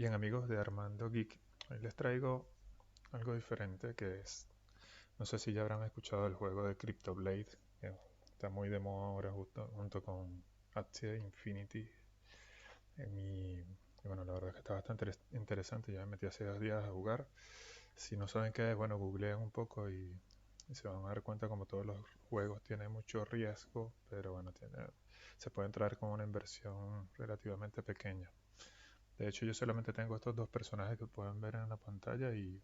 Bien amigos de Armando Geek, hoy les traigo algo diferente no sé si ya habrán escuchado el juego de Crypto Blade, que está muy de moda ahora junto con Axie Infinity. Y bueno, la verdad es que está bastante interesante, ya me metí hace 2 días a jugar. Si no saben qué es, bueno, googleen un poco y se van a dar cuenta como todos los juegos tienen mucho riesgo, pero bueno, se puede entrar con una inversión relativamente pequeña. De hecho, yo solamente tengo estos dos personajes que pueden ver en la pantalla y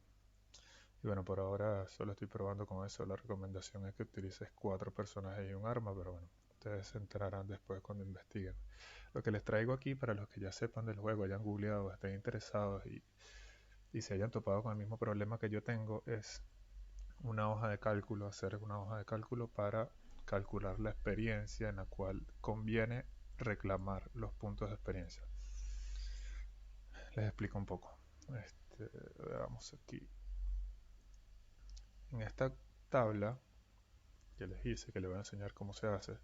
bueno, por ahora solo estoy probando con eso. La recomendación es que utilices 4 personajes y un arma, pero bueno, ustedes se enterarán después cuando investiguen. Lo que les traigo aquí para los que ya sepan del juego, hayan googleado, estén interesados y se hayan topado con el mismo problema que yo tengo, es una hoja de cálculo, hacer una hoja de cálculo para calcular la experiencia en la cual conviene reclamar los puntos de experiencia. Les explico un poco. Veamos aquí. En esta tabla que les hice, que les voy a enseñar cómo se hace,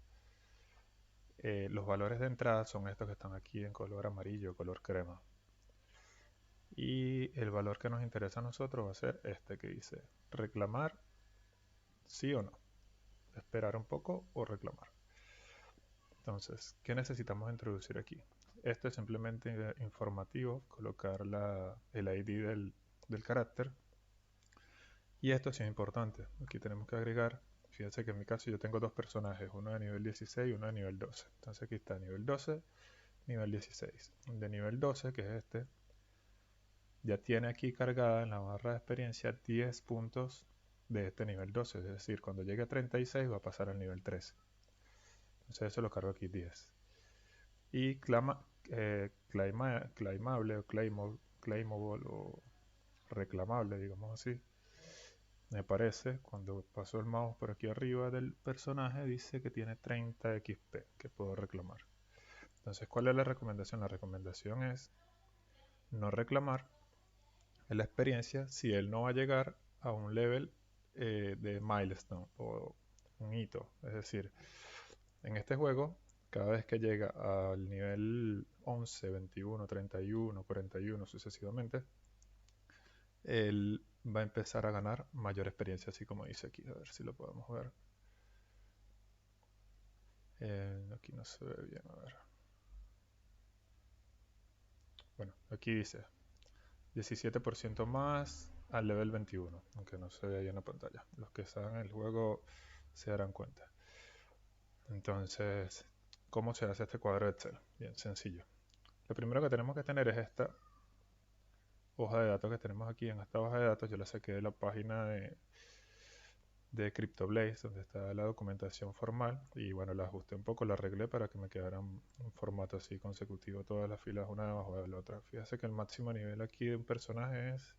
los valores de entrada son estos que están aquí en color amarillo, color crema. Y el valor que nos interesa a nosotros va a ser este que dice reclamar, sí o no, esperar un poco o reclamar. Entonces, ¿qué necesitamos introducir aquí? Esto es simplemente informativo, colocar el ID del carácter. Y esto sí es importante. Aquí tenemos que agregar, fíjense que en mi caso yo tengo dos personajes, uno de nivel 16 y uno de nivel 12. Entonces aquí está nivel 12, nivel 16. De nivel 12, que es este, ya tiene aquí cargada en la barra de experiencia 10 puntos de este nivel 12. Es decir, cuando llegue a 36 va a pasar al nivel 13. Entonces eso lo cargo aquí 10. Y claimable o claimable o reclamable, digamos así, me parece, cuando paso el mouse por aquí arriba del personaje, dice que tiene 30 XP que puedo reclamar. Entonces, ¿cuál es la recomendación? La recomendación es no reclamar la experiencia si él no va a llegar a un level de milestone o un hito. Es decir, en este juego, cada vez que llega al nivel 11, 21, 31, 41 sucesivamente, él va a empezar a ganar mayor experiencia, así como dice aquí. A ver si lo podemos ver. Aquí no se ve bien, a ver. Bueno, aquí dice 17% más al level 21, aunque no se ve ahí en la pantalla. Los que saben el juego se darán cuenta. Entonces, ¿cómo se hace este cuadro de Excel? Bien sencillo. Lo primero que tenemos que tener es esta hoja de datos que tenemos aquí. En esta hoja de datos yo la saqué de la página de CryptoBlaze, donde está la documentación formal, y bueno, la ajusté un poco, la arreglé para que me quedara un formato así consecutivo, todas las filas una debajo de la otra. Fíjese que el máximo nivel aquí de un personaje es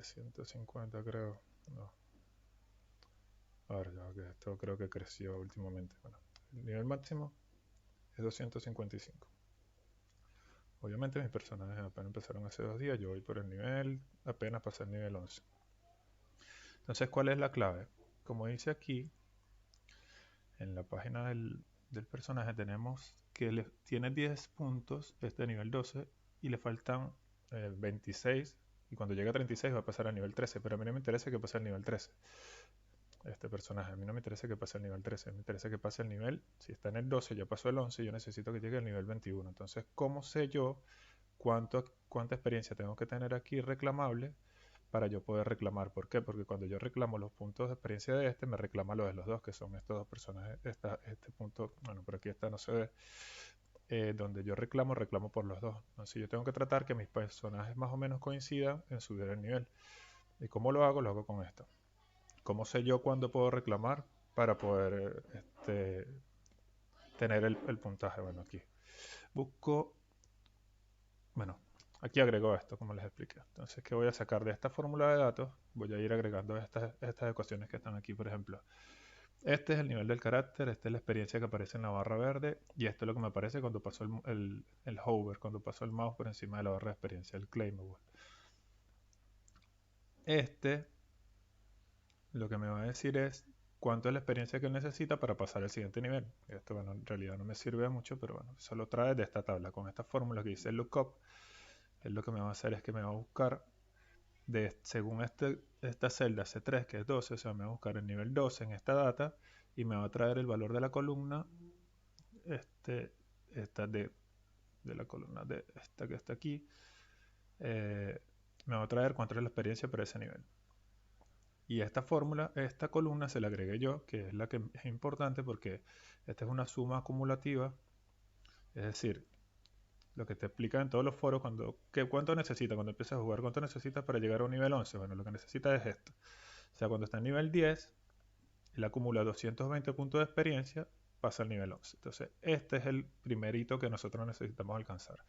150, creo. No, ahora ya que esto creo que creció últimamente. Bueno, el nivel máximo es 255. Obviamente mis personajes apenas empezaron hace 2 días, yo voy por el nivel, apenas pasé el nivel 11. Entonces, ¿cuál es la clave? Como dice aquí, en la página del personaje tenemos que tiene 10 puntos, este nivel 12, y le faltan 26, y cuando llegue a 36 va a pasar al nivel 13, pero a mí no me interesa que pase al nivel 13. Este personaje, a mí no me interesa que pase al nivel 13, me interesa que pase al nivel, si está en el 12, ya pasó el 11, yo necesito que llegue al nivel 21. Entonces, ¿cómo sé yo cuánta experiencia tengo que tener aquí reclamable para yo poder reclamar? ¿Por qué? Porque cuando yo reclamo los puntos de experiencia de este, me reclama los de los dos, que son estos dos personajes. Este punto, bueno, por aquí está, no se ve. Donde yo reclamo por los dos. Entonces yo tengo que tratar que mis personajes más o menos coincidan en subir el nivel. ¿Y cómo lo hago? Lo hago con esto. ¿Cómo sé yo cuándo puedo reclamar para poder tener el puntaje? Bueno, aquí busco, bueno, aquí agrego esto, como les expliqué. Entonces, ¿qué voy a sacar de esta fórmula de datos? Voy a ir agregando estas ecuaciones que están aquí, por ejemplo. Este es el nivel del carácter, esta es la experiencia que aparece en la barra verde y esto es lo que me aparece cuando pasó el hover, cuando pasó el mouse por encima de la barra de experiencia, el claimable. Este lo que me va a decir es cuánto es la experiencia que él necesita para pasar al siguiente nivel. Esto, bueno, en realidad no me sirve de mucho, pero bueno, eso lo trae de esta tabla. Con esta fórmula que dice lookup, él lo que me va a hacer es que me va a buscar, según esta celda C3, que es 12, o sea, me va a buscar el nivel 12 en esta data y me va a traer el valor de la columna, esta de la columna de esta que está aquí, me va a traer cuánto es la experiencia para ese nivel. Y esta fórmula, esta columna se la agregué yo, que es la que es importante porque esta es una suma acumulativa, es decir, lo que te explica en todos los foros, cuánto necesitas cuando empiezas a jugar, cuánto necesitas para llegar a un nivel 11. Bueno, lo que necesitas es esto. O sea, cuando está en nivel 10, él acumula 220 puntos de experiencia, pasa al nivel 11. Entonces, este es el primer hito que nosotros necesitamos alcanzar.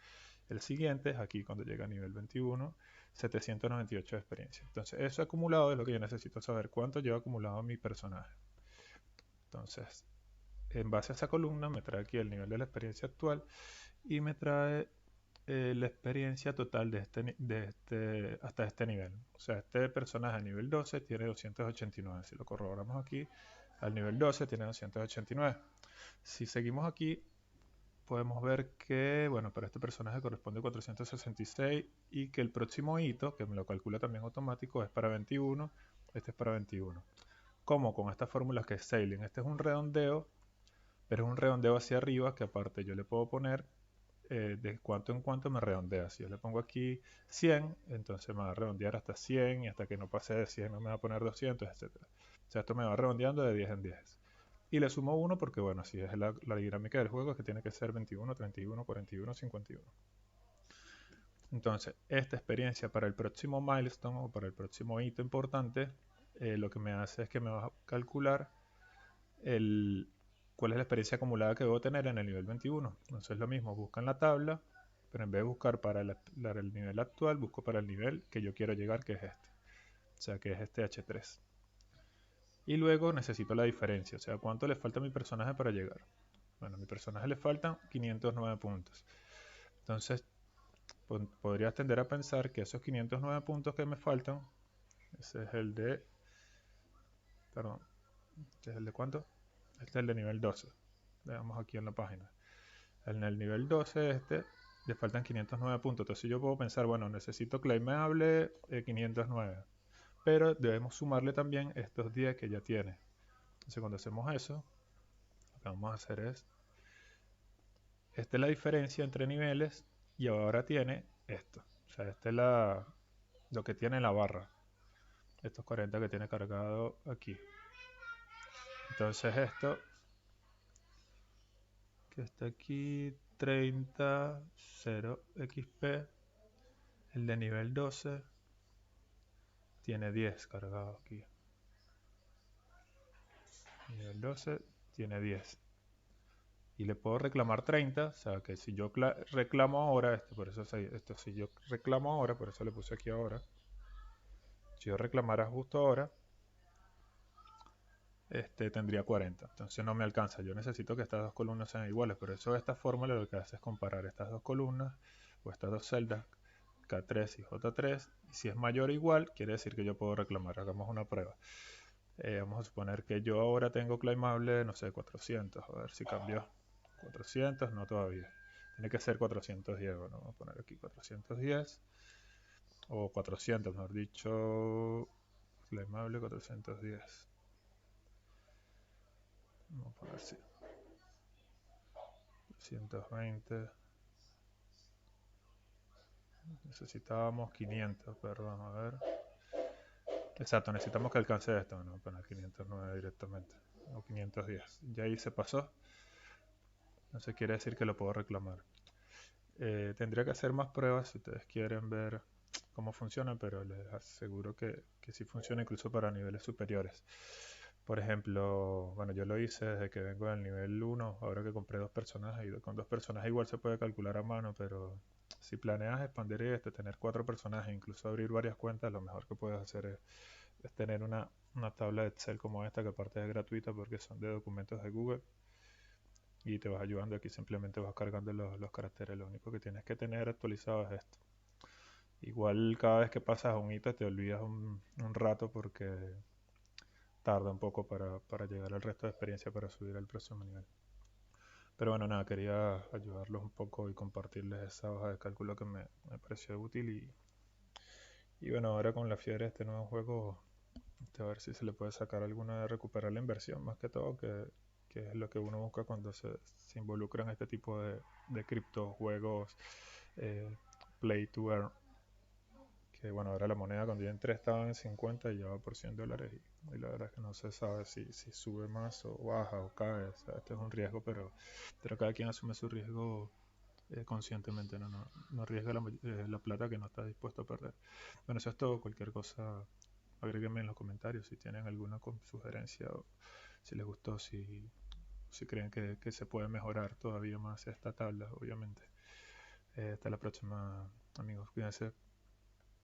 El siguiente es aquí, cuando llega a nivel 21, 798 de experiencia. Entonces, eso acumulado es lo que yo necesito saber, cuánto lleva acumulado mi personaje. Entonces, en base a esa columna, me trae aquí el nivel de la experiencia actual y me trae la experiencia total hasta este nivel. O sea, este personaje a nivel 12 tiene 289. Si lo corroboramos aquí, al nivel 12 tiene 289. Si seguimos aquí, podemos ver que, bueno, para este personaje corresponde 466 y que el próximo hito, que me lo calcula también automático, es para 21. Este es para 21. Como con estas fórmulas que es sailing. Este es un redondeo, pero es un redondeo hacia arriba que aparte yo le puedo poner de cuánto en cuánto me redondea. Si yo le pongo aquí 100, entonces me va a redondear hasta 100 y hasta que no pase de 100 no me va a poner 200, etc. O sea, esto me va redondeando de 10 en 10. Y le sumo 1 porque, bueno, así es la dinámica del juego, es que tiene que ser 21, 31, 41, 51. Entonces, esta experiencia para el próximo milestone o para el próximo hito importante, lo que me hace es que me va a calcular cuál es la experiencia acumulada que debo tener en el nivel 21. Entonces lo mismo, busco en la tabla, pero en vez de buscar para el nivel actual, busco para el nivel que yo quiero llegar, que es este. O sea, que es este H3. Y luego necesito la diferencia, o sea, cuánto le falta a mi personaje para llegar. Bueno, a mi personaje le faltan 509 puntos. Entonces, podrías tender a pensar que esos 509 puntos que me faltan, ese es el de... Perdón, ¿este es el de cuánto? Este es el de nivel 12. Veamos aquí en la página. En el nivel 12 le faltan 509 puntos. Entonces yo puedo pensar, bueno, necesito claimable 509. Pero debemos sumarle también estos 10 que ya tiene. Entonces cuando hacemos eso, lo que vamos a hacer es, esta es la diferencia entre niveles y ahora tiene esto. O sea, este es lo que tiene la barra. Estos 40 que tiene cargado aquí. Entonces esto, que está aquí, 30, 0 XP, el de nivel 12 tiene 10 cargado aquí. Nivel 12 tiene 10. Y le puedo reclamar 30, o sea que si yo reclamo ahora, por eso si yo reclamo ahora, por eso le puse aquí ahora. Si yo reclamara justo ahora, tendría 40. Entonces no me alcanza. Yo necesito que estas dos columnas sean iguales. Por eso esta fórmula lo que hace es comparar estas dos columnas o estas dos celdas, K3 y J3. Y si es mayor o igual, quiere decir que yo puedo reclamar. Hagamos una prueba. Vamos a suponer que yo ahora tengo claimable, no sé, 400. A ver si cambió. 400, no todavía. Tiene que ser 410. Bueno, vamos a poner aquí 410. O 400, mejor dicho. Claimable 410. Vamos a poner así. 120. Necesitábamos 500, perdón, a ver. Exacto, necesitamos que alcance esto. No, vamos a poner 509 directamente. O 510. Ya ahí se pasó. Eso quiere decir que lo puedo reclamar. Tendría que hacer más pruebas si ustedes quieren ver cómo funciona, pero les aseguro que sí funciona incluso para niveles superiores. Por ejemplo, bueno, yo lo hice desde que vengo del nivel 1, ahora que compré dos personajes, y con dos personajes igual se puede calcular a mano, pero si planeas expandir esto, tener 4 personajes, incluso abrir varias cuentas, lo mejor que puedes hacer es tener una tabla de Excel como esta, que aparte es gratuita porque son de documentos de Google y te vas ayudando. Aquí simplemente vas cargando los caracteres. Lo único que tienes que tener actualizado es esto. Igual cada vez que pasas a un hito te olvidas un rato porque tarda un poco para llegar al resto de experiencia para subir al próximo nivel. Pero bueno, nada, quería ayudarlos un poco y compartirles esa hoja de cálculo que me pareció útil y bueno, ahora con la fiebre de este nuevo juego, a ver si se le puede sacar alguna de recuperar la inversión, más que todo, que es lo que uno busca cuando se involucra en este tipo de criptojuegos eh, play to earn. Que bueno, ahora la moneda cuando yo entré estaba en 50 y ya va por $100 y la verdad es que no se sabe si sube más o baja o cae. O sea, este es un riesgo, pero cada quien asume su riesgo conscientemente, no arriesga la plata que no está dispuesto a perder. Bueno, eso es todo. Cualquier cosa, agréguenme en los comentarios si tienen alguna sugerencia o si les gustó, si creen que se puede mejorar todavía más esta tabla, obviamente. Hasta la próxima, amigos. Cuídense.